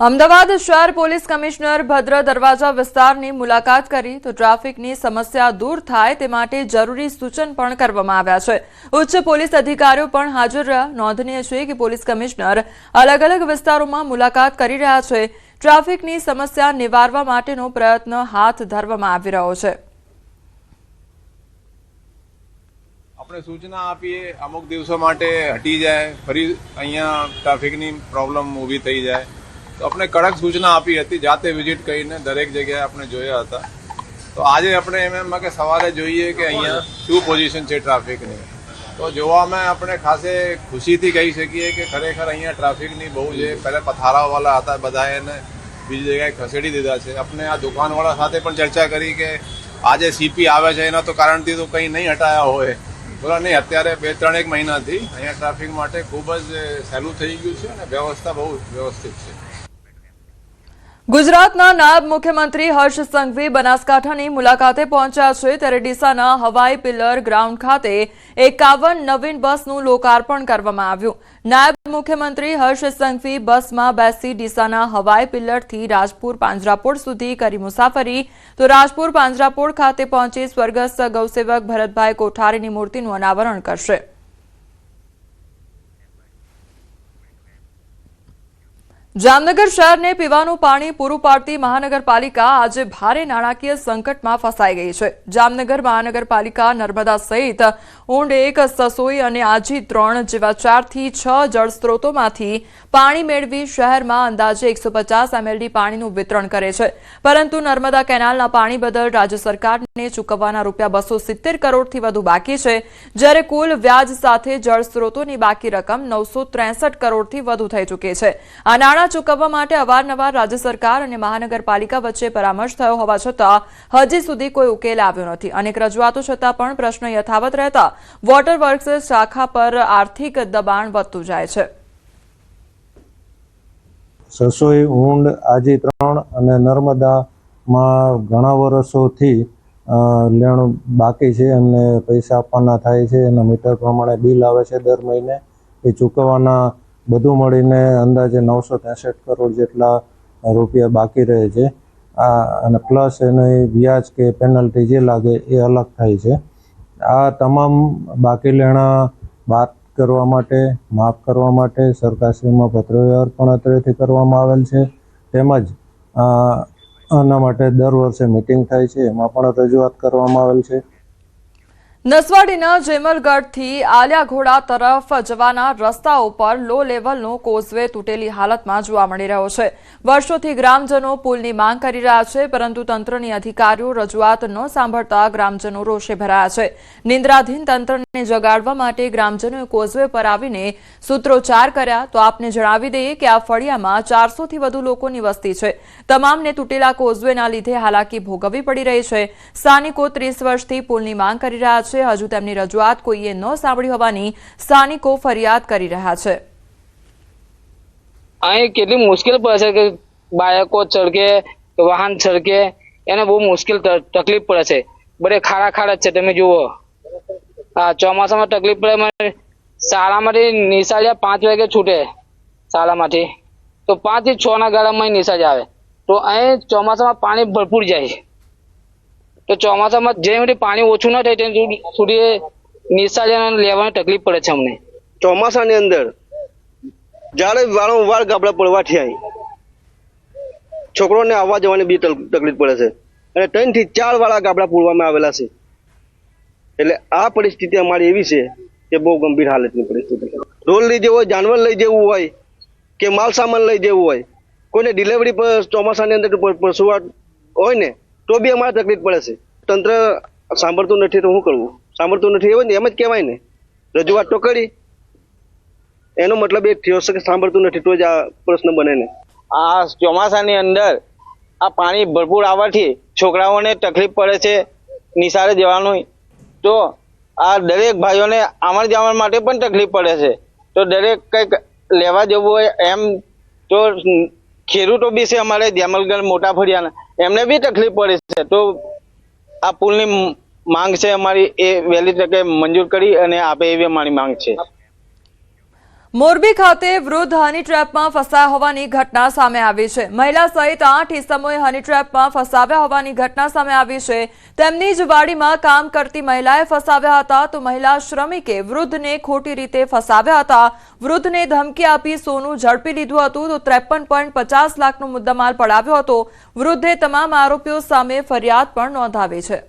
અમદાવાદ શહેર police commissioner ભદ્ર દરવાજા વિસ્તારની મુલાકાત કરી તો ટ્રાફિકની સમસ્યા દૂર થાય તે માટે જરૂરી સૂચન પણ કરવામાં આવ્યા છે। ઉચ્ચ પોલીસ અધિકારીઓ પણ હાજર રહ્યા। નોંધનીય છે કે પોલીસ કમિશનર અલગ અલગ વિસ્તારોમાં મુલાકાત કરી રહ્યા છે। ટ્રાફિકની સમસ્યા નિવારવા માટેનો પ્રયત્ન હાથ ધરવામાં આવી રહ્યો છે। આપણે સૂચના આપીએ અમુક દિવસો માટે હટી જાય, ફરી અહીંયા ટ્રાફિકની પ્રોબ્લેમ ઊભી થઈ જાય તો આપણે કડક સૂચના આપી હતી। જાતે વિઝિટ કરીને દરેક જગ્યાએ આપણે જોયા હતા। તો આજે આપણે એમ કે સવારે જોઈએ કે અહીંયા શું પોઝિશન છે ટ્રાફિકની। તો જોવામાં આપણે ખાસે ખુશીથી કહી શકીએ કે ખરેખર અહીંયા ટ્રાફિકની બહુ છે। પહેલાં પથારાવાળા હતા, બધા એને બીજી જગ્યાએ ખસેડી દીધા છે। આપણે આ દુકાનવાળા સાથે પણ ચર્ચા કરી કે આજે સીપી આવે છે એના તો કારણથી તો કંઈ નહીં હટાયા હોય, બોલા નહીં અત્યારે 2-3 મહિનાથી અહીંયા ટ્રાફિક માટે ખૂબ જ સહેલું થઈ ગયું છે અને વ્યવસ્થા બહુ વ્યવસ્થિત છે। ગુજરાતના નાયબ મુખ્યમંત્રી હર્ષ સંઘવી બનાસકાંઠાની મુલાકાતે પહોંચ્યા છે ત્યારે ડીસાના હવાઈ પિલ્લર ગ્રાઉન્ડ ખાતે 51 નવીન બસનું લોકાર્પણ કરવામાં આવ્યું। નાયબ મુખ્યમંત્રી હર્ષ સંઘવી બસમાં બેસી ડીસાના હવાઈ પિલ્લરથી રાજપુર પાંજરાપોળ સુધી કરી મુસાફરી તો રાજપુર પાંજરાપોળ ખાતે પહોંચી સ્વર્ગસ્થ ગૌસેવક ભરતભાઈ કોઠારીની મૂર્તિનું અનાવરણ કરશે। જામનગર શહેરને પીવાનું પાણી પૂરું પાડતી મહાનગરપાલિકા આજે ભારે નાણાકીય સંકટમાં ફસાઈ ગઈ છે। જામનગર મહાનગરપાલિકા નર્મદા સહિત ઊંડ 1, સસોઈ અને આજી 3 જેવા 4 થી 6 જળસ્ત્રોતોમાંથી પાણી મેળવી શહેરમાં અંદાજે 150 mld પાણીનું વિતરણ કરે છે, પરંતુ નર્મદા કેનાલના પાણી બદલ રાજ્ય સરકારને ચૂકવવાના ₹270 કરોડથી વધુ બાકી છે, જ્યારે કુલ વ્યાજ સાથે જળસ્ત્રોતોની બાકી રકમ 963 કરોડથી વધુ થઈ ચૂકી છે। આ નાણાં ચૂકવવા માટે અવારનવાર રાજ્ય સરકાર અને મહાનગરપાલિકા વચ્ચે પરામર્શ થયો હોવા છતાં હજી સુધી કોઈ ઉકેલ આવ્યો નથી। અનેક રજૂઆતો છતાં પણ પ્રશ્ન યથાવત રહેતા વોટર વર્ક્સ શાખા પર આર્થિક દબાણ વધતું જાય છે। સસોઈ, ઊંડ, આજી 3 અને નર્મદામાં ઘણા વર્ષોથી લેણ બાકી છે અને પૈસા આપવાના થાય છે। એના મીટર પ્રમાણે બિલ આવે છે દર મહિને, એ ચૂકવવાના બધું મળીને અંદાજે 963 કરોડ જેટલા રૂપિયા બાકી રહે છે। અને પ્લસ એની વ્યાજ કે પેનલ્ટી જે લાગે એ અલગ થાય છે। આ તમામ બાકી લેણા બાદ કરવા માટે, માફ કરવા માટે સરકારશ્રીમાં પત્રવ્યવહાર પણ અત્રેથી કરવામાં આવેલ છે। તેમજ આના માટે દર વર્ષે મિટિંગ થાય છે, એમાં પણ રજૂઆત કરવામાં આવેલ છે। નસવાડીના જેમલગઢથી આલિયાઘોડા તરફ જવાના રસ્તાઓ પર લો લેવલનો કોઝવે તૂટેલી હાલતમાં જોવા મળી રહ્યો છે। વર્ષોથી ગ્રામજનો પુલની માંગ કરી રહ્યા છે, પરંતુ તંત્રની અધિકારીઓ રજૂઆત ન સાંભળતા ગ્રામજનો રોષે ભરાયા છે। નિંદ્રાધીન તંત્રને જગાડવા માટે ગ્રામજનોએ કોઝવે પર આવીને સૂત્રોચ્ચાર કર્યા। તો આપને જણાવી દઈએ કે આ ફળિયામાં 400થી વધુ લોકોની વસ્તી છે। તમામને તૂટેલા કોઝવેના લીધે હાલાકી ભોગવવી પડી રહી છે। સ્થાનિકો 30 વર્ષથી પુલની માંગ કરી રહ્યા છે। હજુ તેમની રજૂઆત કોઈએ ન સાંભળી હોવાની સ્થાનિકો ફરિયાદ કરી રહ્યા છે। અહીં કેટલી મુશ્કેલ પડે છે કે બાળકો ચડકે, વાહન ચડકે, એને બહુ મુશ્કેલ તકલીફ પડે છે। બધે ખાડા છે, તમે જુઓ। હા, ચોમાસામાં તકલીફ પડે। શાળામાંથી નિશાળિયા 5 વાગે છૂટે શાળામાંથી, તો 5 થી 6 ના ગાળામાં નિશાળ આવે, તો અહીં ચોમાસામાં પાણી ભરપૂર જાય। તો ચોમાસામાં જે પાણી ઓછું ના થાય ત્યાં સુધી નિશાળિયાને લેવાની તકલીફ પડે છે અમને। ચોમાસાની અંદર જ્યારે વારંવાર ગાબડા પડવાથી આવી છોકરોને આવવા જવાની બી તકલીફ પડે છે અને 3 થી 4 વાળા ગાબડા પૂરવામાં આવેલા છે। એટલે આ પરિસ્થિતિ અમારી એવી છે કે બહુ ગંભીર હાલતની પરિસ્થિતિ। રોડ લઈ જવું હોય, જાનવર લઈ જવું હોય કે માલ સામાન લઈ જવું હોય, કોઈને ડિલિવરી પર ચોમાસાની અંદર પરસુવાટ હોય ને તો બી અમારે તકલીફ પડે છે। તંત્ર સાંભળતું નથી તો શું કરવું? સાંભળતું નથી એવું ને એમ જ કહેવાય ને। રજૂઆત તો કરી, એનો મતલબ એ થયો છે કે સાંભળતું નથી તો જ આ પ્રશ્ન બને ને। આ ચોમાસાની અંદર આ પાણી ભરપૂર આવવાથી છોકરાઓને તકલીફ પડે છે નિશાળે જવાનું। તો આ દરેક ભાઈઓને આવણ જાવણ માટે પણ તકલીફ પડે છે। તો દરેક કંઈક લેવા જવું હોય એમ તો ખેડૂતો બી છે અમારે જેમલગઢ મોટા ફળિયાના, એમને બી તકલીફ પડે છે। તો આ પુલની માંગ છે અમારી, એ વહેલી તકે મંજૂર કરી અને આપે એવી અમારી માંગ છે। મોરબી ખાતે વૃદ્ધ હની ટ્રેપમાં ફસાયા હોવાની ઘટના સામે આવી છે। મહિલા સહિત 8 ઇસમોએ હની ટ્રેપમાં ફસાવ્યા હોવાની ઘટના સામે આવી છે। તેમની જ વાડીમાં કામ કરતી મહિલાએ ફસાવ્યા હતા તો મહિલા શ્રમિકે વૃદ્ધને ખોટી રીતે ફસાવ્યા હતા। વૃદ્ધને ધમકી આપી સોનું ઝડપી લીધું હતું તો 53.50 લાખનો મુદ્દામાલ પડાવ્યો હતો। વૃદ્ધે તમામ આરોપીઓ સામે ફરિયાદ પણ નોંધાવી છે।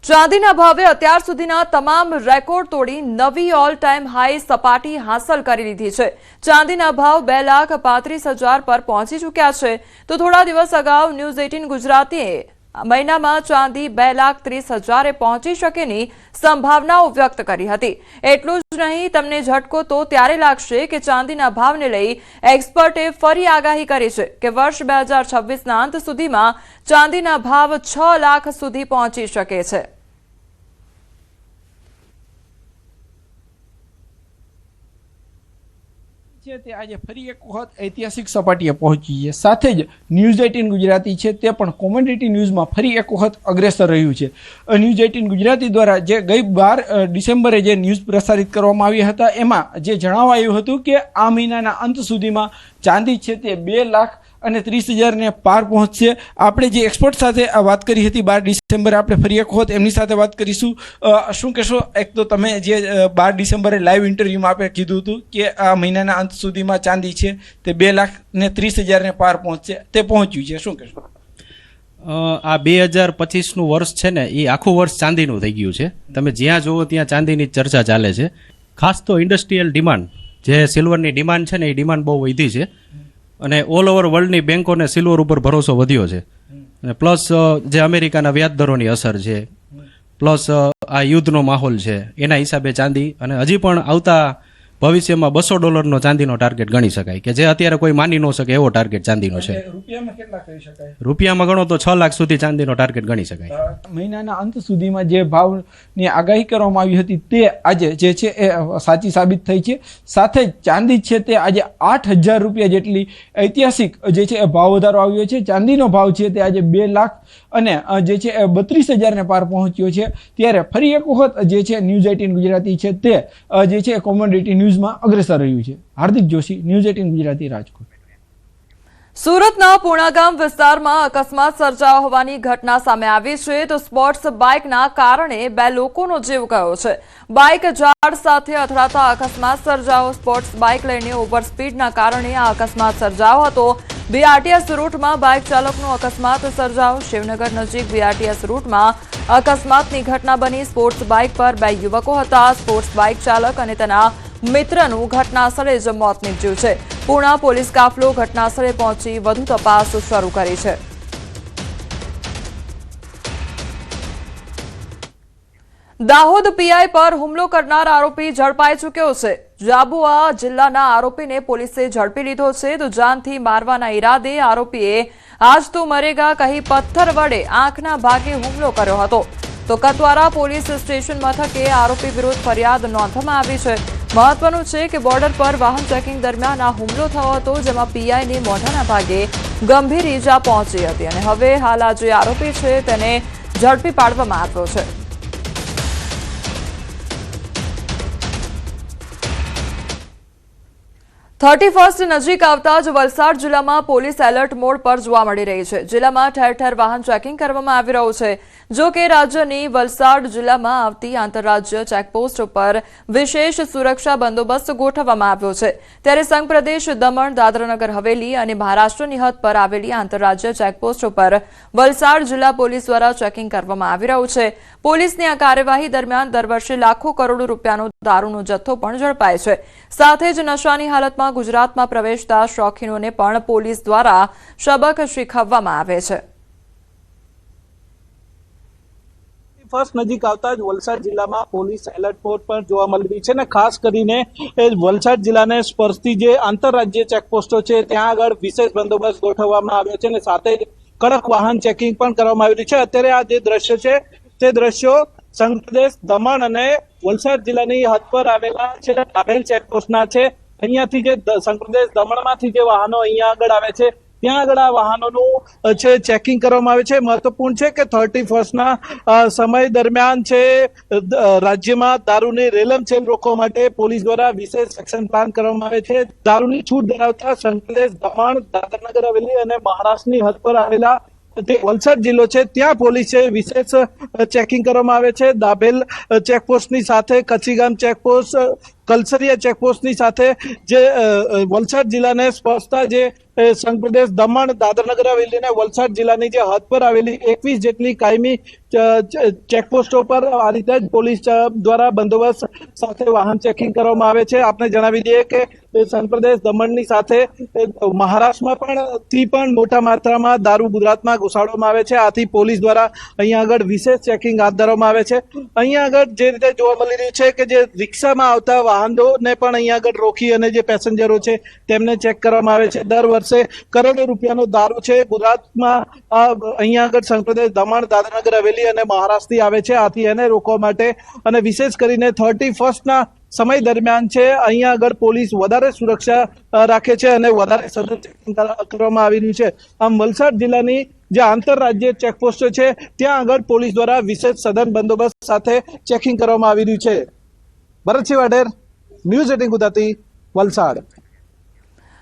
ચાંદીના ભાવે અત્યાર સુધીના તમામ રેકોર્ડ તોડી નવી ઓલ ટાઈમ હાઈ સપાટી હાંસલ કરી લીધી છે। ચાંદીના ભાવ 2,35,000 પર પહોંચી ચૂક્યા છે તો થોડા દિવસ અગાઉ ન્યૂઝ 18 ગુજરાતીએ મહિનામાં ચાંદી 2,30,000 પહોંચી શકેની સંભાવનાઓ વ્યક્ત કરી હતી। એટલું જ નહીં, તમને ઝટકો તો ત્યારે લાગશે કે ચાંદીના ભાવને લઈ એક્સપર્ટે ફરી આગાહી કરી છે કે વર્ષ 2026ના અંત સુધીમાં ચાંદીના ભાવ 6 લાખ સુધી પહોંચી શકે છે। તે આજે ફરી એક વખત ઐતિહાસિક સપાટીએ પહોંચી છે। સાથે જ ન્યૂઝ 18 ગુજરાતી છે તે પણ કોમોડિટી ન્યૂઝમાં ફરી એક વખત અગ્રેસર રહ્યું છે। ન્યૂઝ 18 ગુજરાતી દ્વારા જે ગઈ 12 ડિસેમ્બરે જે ન્યૂઝ પ્રસારિત કરવામાં આવ્યા હતા એમાં જે જણાવાયું હતું કે આ મહિનાના અંત સુધીમાં ચાંદી છે તે 2,30,000 પાર પહોંચશે। આપણે જે એક્સપર્ટ સાથે આ વાત કરી હતી 12 ડિસેમ્બરે, આપણે ફરી એક વખત એમની સાથે વાત કરીશું। શું કહેશો? એક તો તમે જે 12 ડિસેમ્બરે લાઈવ ઇન્ટરવ્યુમાં આપણે કીધું હતું કે આ મહિનાના અંત સુધીમાં ચાંદી છે તે 2,30,000 પાર પહોંચશે, તે પહોંચ્યું છે, શું કહેશો? આ 2025નું વર્ષ છે ને એ આખું વર્ષ ચાંદીનું થઈ ગયું છે। તમે જ્યાં જુઓ ત્યાં ચાંદીની ચર્ચા ચાલે છે। ખાસ તો ઇન્ડસ્ટ્રીયલ ડિમાન્ડ, જે સિલ્વરની ડિમાન્ડ છે ને એ ડિમાન્ડ બહુ વધી છે અને ઓલ ઓવર વર્લ્ડની બેન્કોને સિલ્વર ઉપર ભરોસો વધ્યો છે અને પ્લસ જે અમેરિકાના વ્યાજદરોની અસર છે, પ્લસ આ યુદ્ધનો માહોલ છે, એના હિસાબે ચાંદી અને હજી પણ આવતા ભવિષ્યમાં $200 ચાંદીનો ટાર્ગેટ ગણી શકાય કે જે અત્યારે કોઈ માની ન શકે એવો ટાર્ગેટ ચાંદીનો છે। રૂપિયામાં કેટલા કહી શકાય? રૂપિયામાં ગણો તો 6 લાખ સુધી ચાંદીનો ટાર્ગેટ ગણી શકાય। મહિનાના અંત સુધીમાં જે ભાવની આગાહી કરવામાં આવી હતી તે આજે જે છે એ સાચી સાબિત થઈ છે। સાથે જ ચાંદી છે તે આજે 8,000 રૂપિયા જેટલી ઐતિહાસિક જે છે એ ભાવ વધારો આવ્યો છે। ચાંદીનો ભાવ છે તે આજે 2 લાખ અને જે છે એ 32,000 પાર પહોંચ્યો છે। ત્યારે ફરી એક વખત જે છે ન્યૂઝ 18 ગુજરાતી છે તે જે છે કોમોડિટી ન્યૂઝમાં અગ્રેસર રહ્યું છે। હાર્દિક જોશી, ન્યૂઝ 18 ગુજરાતી, રાજકોટ। સુરતના પૂર્ણાગામ વિસ્તારમાં અકસ્માત સર્જાયો હોવાની ઘટના સામે આવી છે તો સ્પોર્ટ્સ બાઇકના કારણે 2 લોકોનો જીવ ગયો છે। બાઇક ઝાડ સાથે અથડાતા અકસ્માત સર્જાયો। સ્પોર્ટ્સ બાઇક લઈને ઓવર સ્પીડના કારણે આ અકસ્માત સર્જાયો હતો। બીઆરટીએસ રૂટમાં બાઇક ચાલકનો અકસ્માત સર્જાયો। શિવનગર નજીક બીઆરટીએસ રૂટમાં અકસ્માતની ઘટના બની। સ્પોર્ટ્સ બાઇક પર 2 યુવકો હતા। સ્પોર્ટ્સ બાઇક ચાલક અને તેના મિત્રનું ઘટનાસ્થળે જ મોત નીપજ્યું છે। પૂર્ણા પોલીસ કાફલો ઘટનાસ્થળે પહોંચી વધુ તપાસ શરૂ કરી છે। દાહોદ પીઆઈ પર હુમલો કરનાર આરોપી ઝડપાઈ ચૂક્યો છે। જાબુઆ જિલ્લાના આરોપીને પોલીસે ઝડપી લીધો છે તો જાનથી મારવાના ઈરાદે આરોપીએ આજ તો મરેગા કહી પથ્થર વડે આંખના ભાગે હુમલો કર્યો હતો તો કતવારા પોલીસ સ્ટેશન મથકે આરોપી વિરુદ્ધ ફરિયાદ નોંધવામાં આવી છે। મહત્વનું છે કે બોર્ડર પર વાહન ચેકિંગ દરમિયાન આ હુમલો થયો હતો જેમાં પીઆઈને મોઢાના ભાગે ગંભીર ઈજા પહોંચી હતી અને હવે હાલ આ જે આરોપી છે તેને ઝડપી પાડવામાં આવ્યો છે। થર્ટી નજીક આવતા જ વલસાડ જિલ્લામાં પોલીસ એલર્ટ મોડ પર જોવા મળી રહી છે। જિલ્લામાં ઠેર ઠેર વાહન ચેકિંગ કરવામાં આવી રહ્યું છે। જો કે રાજ્યની વલસાડ જિલ્લામાં આવતી આંતરરાજ્ય ચેકપોસ્ટ પર વિશેષ સુરક્ષા બંદોબસ્ત ગોઠવવામાં આવ્યો છે। ત્યારે સંઘ પ્રદેશ દમણ, દાદરાનગર હવેલી અને મહારાષ્ટ્રની હદ પર આવેલી આંતરરાજ્ય ચેકપોસ્ટ પર વલસાડ જિલ્લા પોલીસ દ્વારા ચેકિંગ કરવામાં આવી રહ્યું છે। પોલીસની આ કાર્યવાહી દરમિયાન દર વર્ષે લાખો કરોડો રૂપિયાનો દારૂનો જથ્થો પણ ઝડપાય છે। સાથે જ નશાની હાલતમાં ગુજરાતમાં પ્રવેશતા શોખીનોને પણ પોલીસ દ્વારા સબક શીખવવામાં આવે છે। ફર્સ્ટ નજીક આવતા જ વલસાડ જિલ્લામાં પોલીસ એલર્ટ મોડ પર જોવા મળી રહી છે અને ખાસ કરીને વલસાડ જિલ્લાને સ્પર્શતી જે આંતરરાજ્ય ચેકપોસ્ટો છે ત્યાં આગળ વિશેષ બંદોબસ્ત ગોઠવવામાં આવ્યો છે અને સાથે જ કડક વાહન ચેકિંગ પણ કરવામાં આવી રહ્યું છે। અત્યારે આ જે દ્રશ્ય છે તે દ્રશ્યો સંઘ પ્રદેશ દમણ અને વલસાડ જિલ્લાની હદ પર આવેલા છે આવેલ ચેકપોસ્ટના છે। અહીંયાથી જે સંઘ પ્રદેશ દમણમાંથી જે વાહનો અહીંયા આગળ આવે છે ત્યાં આગળ આ વાહનોનું છે ચેકિંગ કરવામાં આવે છે. મહત્વપૂર્ણ છે કે 31ના સમય દરમિયાન છે રાજ્યમાં દારૂની રેલમછેલ રોકવા માટે પોલીસ દ્વારા વિશેષ એક્શન પ્લાન કરવામાં આવે છે. દારૂની છૂટ ધરાવતા સંકલેશ, દમણ, દાદરનગર હવેલી અને મહારાષ્ટ્રની હદ પર આવેલા તે વલસાડ જિલ્લો છે ત્યાં પોલીસે વિશેષ ચેકિંગ કરવામાં આવે છે. દાભેલ ચેકપોસ્ટની સાથે કચ્છીગામ ચેકપોસ્ટ, કલસરિયા ચેકપોસ્ટની સાથે જે વલસાડ જિલ્લાને સ્પર્શતા જે સંઘપ્રદેશ, દમણ, દાદરનગર હવેલી અને વલસાડ જિલ્લાની જે હદ પર આવેલી 21 જેટલી કાયમી ચેકપોસ્ટો પર આ રીતે જ પોલીસ દ્વારા બંદોબસ્ત સાથે વાહન ચેકિંગ કરવામાં આવે છે. આપને જણાવી દઈએ કે સંઘપ્રદેશ દમણની સાથે મહારાષ્ટ્રમાં પણ મોટા માત્રામાં દારૂ ગુજરાતમાં ઘુસાડવામાં આવે છે. આથી પોલીસ દ્વારા અહીંયા આગળ વિશેષ ચેકિંગ હાથ ધરવામાં આવે છે. અહીંયા આગળ જે રીતે જોવા મળી રહ્યું છે કે જે રિક્ષામાં આવતા વાહનોને પણ અહીંયા આગળ રોકી અને જે પેસેન્જરો છે તેમને ચેક કરવામાં આવે છે. દર વર્ષે કરોડો રૂપિયાનો દારૂ છે ગુજરાતમાં અહીંયા આગળ સંઘપ્રદેશ દમણ, દાદરનગર હવેલી અને મહારાષ્ટ્રથી આવે છે. આથી એને રોકવા માટે અને વિશેષ કરીને 31ના સમય દરમિયાન છે અહીંયા આગળ પોલીસ વધારે સુરક્ષા રાખે છે અને વધારે સઘન ચેકિંગ કરવામાં આવી રહ્યું છે. આમ વલસાડ જિલ્લાની જે આંતરરાજ્ય ચેકપોસ્ટો છે ત્યાં આગળ પોલીસ દ્વારા વિશેષ સઘન બંદોબસ્ત સાથે ચેકિંગ કરવામાં આવી રહ્યું છે. ભરતસિંહ વાઢેર, ન્યૂઝ 18 ગુજરાતી, વલસાડ.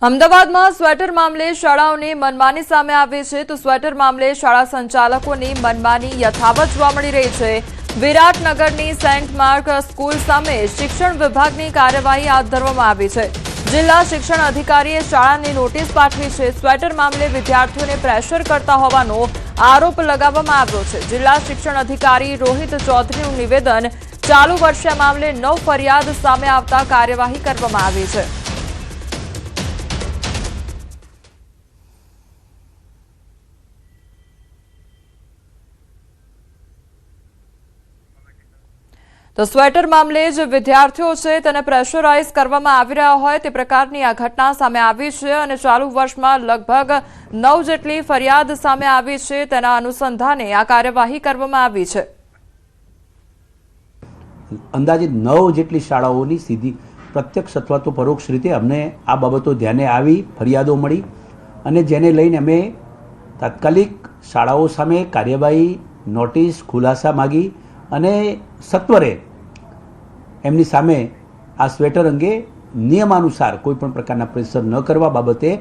અમદાવાદમાં સ્વેટર મામલે શાળાઓની મનમાની સામે આવી છે તો સ્વેટર મામલે શાળા સંચાલકોની મનમાની યથાવત જોવા મળી રહી છે. વિરાટનગરની સેન્ટ માર્ક સ્કૂલ સામે શિક્ષણ વિભાગની કાર્યવાહી હાથ ધરવામાં આવી છે. જિલ્લા શિક્ષણ અધિકારીએ શાળાને નોટિસ પાઠવી છે. સ્વેટર મામલે વિદ્યાર્થીઓને પ્રેશર કરતા હોવાનો આરોપ લગાવવામાં આવ્યો છે. જિલ્લા શિક્ષણ અધિકારી રોહિત ચૌધરીનું નિવેદન, ચાલુ વર્ષે મામલે 9 ફરિયાદ સામે આવતા કાર્યવાહી કરવામાં આવી છે. તો સ્વેટર મામલે જે વિદ્યાર્થીઓ છે તેને પ્રેશરાઇઝ કરવામાં આવી રહ્યા હોય તે પ્રકારની આ ઘટના સામે આવી છે અને ચાલુ વર્ષમાં લગભગ 9 જેટલી ફરિયાદ સામે આવી છે. તેના અનુસંધાને આ કાર્યવાહી કરવામાં આવી છે. અંદાજિત 9 જેટલી શાળાઓની સીધી પ્રત્યક્ષ અથવા તો પરોક્ષ રીતે અમને આ બાબતો ધ્યાને આવી, ફરિયાદો મળી અને જેને લઈને અમે તાત્કાલિક શાળાઓ સામે કાર્યવાહી, નોટિસ, ખુલાસા માગી અને સત્વરે એમની સામે આ સ્વેટર અંગે નિયમાનુસાર કોઈ પણ પ્રકારના પ્રેશર ન કરવા બાબતે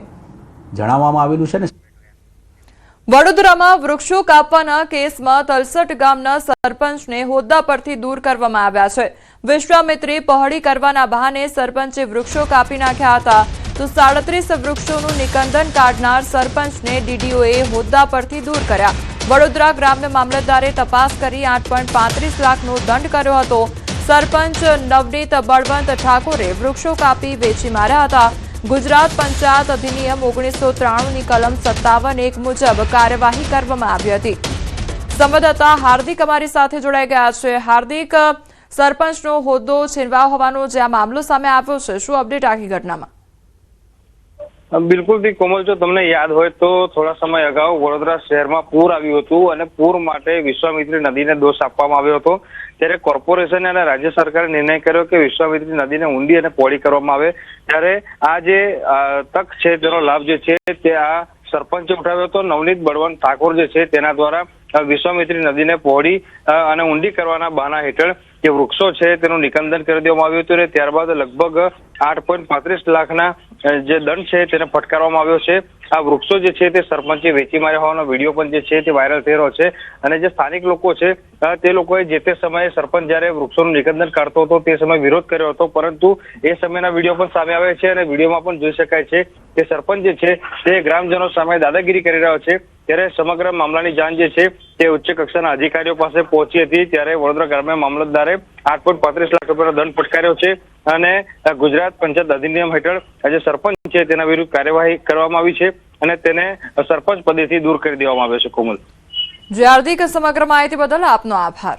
જણાવવામાં આવેલું છે. વડોદરામાં વૃક્ષો કાપવાના કેસમાં તલસટ ગામના સરપંચને હોદ્દા પરથી દૂર કરવામાં આવ્યા છે. વિશ્વામિત્રી પહોળી કરવાના બહાને સરપંચે વૃક્ષો કાપી નાખ્યા હતા તો 37 વૃક્ષોનું નિકંદન કાઢનાર સરપંચને ડીડીઓએ હોદ્દા પરથી દૂર કર્યા. વડોદરા ગ્રામ્ય મામલતદારે તપાસ કરી 8.35 લાખનો દંડ કર્યો હતો. સરપંચ નવનીત બળવંત ઠાકોરે વૃક્ષો કાપી વેચી માર્યા હતા. ગુજરાત પંચાયત અધિનિયમ 1993ની કલમ 57(1) મુજબ કાર્યવાહી કરવામાં આવી હતી. સંવાદદાતા હાર્દિક અમારી સાથે જોડાઈ ગયા છે. હાર્દિક, સરપંચનો હોદ્દો છીનવાયો હોવાનો જે આ મામલો સામે આવ્યો છે, શું અપડેટ આખી ઘટનામાં? બિલકુલ થી કોમલ, જો તમને યાદ હોય તો થોડા સમય અગાઉ વડોદરા શહેરમાં પૂર આવ્યું હતું અને પૂર માટે વિશ્વામિત્રી નદીને દોષ આપવામાં આવ્યો હતો. ત્યારે કોર્પોરેશન અને રાજ્ય સરકારે નિર્ણય કર્યો કે વિશ્વામિત્રી નદીને ઊંડી અને પહોળી કરવામાં આવે. ત્યારે આ જે તક છે તેનો લાભ જે છે તે આ સરપંચે ઉઠાવ્યો હતો. નવનીત બળવંત ઠાકોર જે છે તેના દ્વારા વિશ્વામિત્રી નદીને પહોળી અને ઊંડી કરવાના બહાના હેઠળ જે વૃક્ષો છે તેનું નિકંદન કરી દેવામાં આવ્યું હતું અને ત્યારબાદ લગભગ 8.35 લાખના જે દંડ છે તેને ફટકારવામાં આવ્યો છે. આ વૃક્ષો જે છે તે સરપંચે વેચી માર્યા હોવાનો વિડીયો પણ જે છે તે વાયરલ થઈ રહ્યો છે અને જે સ્થાનિક લોકો છે તે લોકોએ જે તે સમયે સરપંચ જયારે વૃક્ષોનું નિકંદન કરતો હતો તે સમયે વિરોધ કર્યો હતો, પરંતુ એ સમયના વિડીયો પણ સામે આવે છે અને વિડીયોમાં પણ જોઈ શકાય છે કે સરપંચ જે છે તે ગ્રામજનો સામે દાદાગીરી કરી રહ્યો છે. ત્યારે સમગ્ર મામલાની જાણ જે છે તે ઉચ્ચ કક્ષાના અધિકારીઓ પાસે પહોંચી હતી. ત્યારે વડોદરા ગ્રામ્ય મામલતદારે 8.35 લાખ રૂપિયાનો દંડ ફટકાર્યો છે અને ગુજરાત પંચાયત અધિનિયમ હેઠળ જે સરપંચ છે તેના વિરુદ્ધ કાર્યવાહી કરવામાં આવી છે અને તેને સરપંચ પદેથી દૂર કરી દેવામાં આવ્યો છે. કોમલ, જે હાર્દિક, સમગ્ર માહિતી બદલ આપનો આભાર.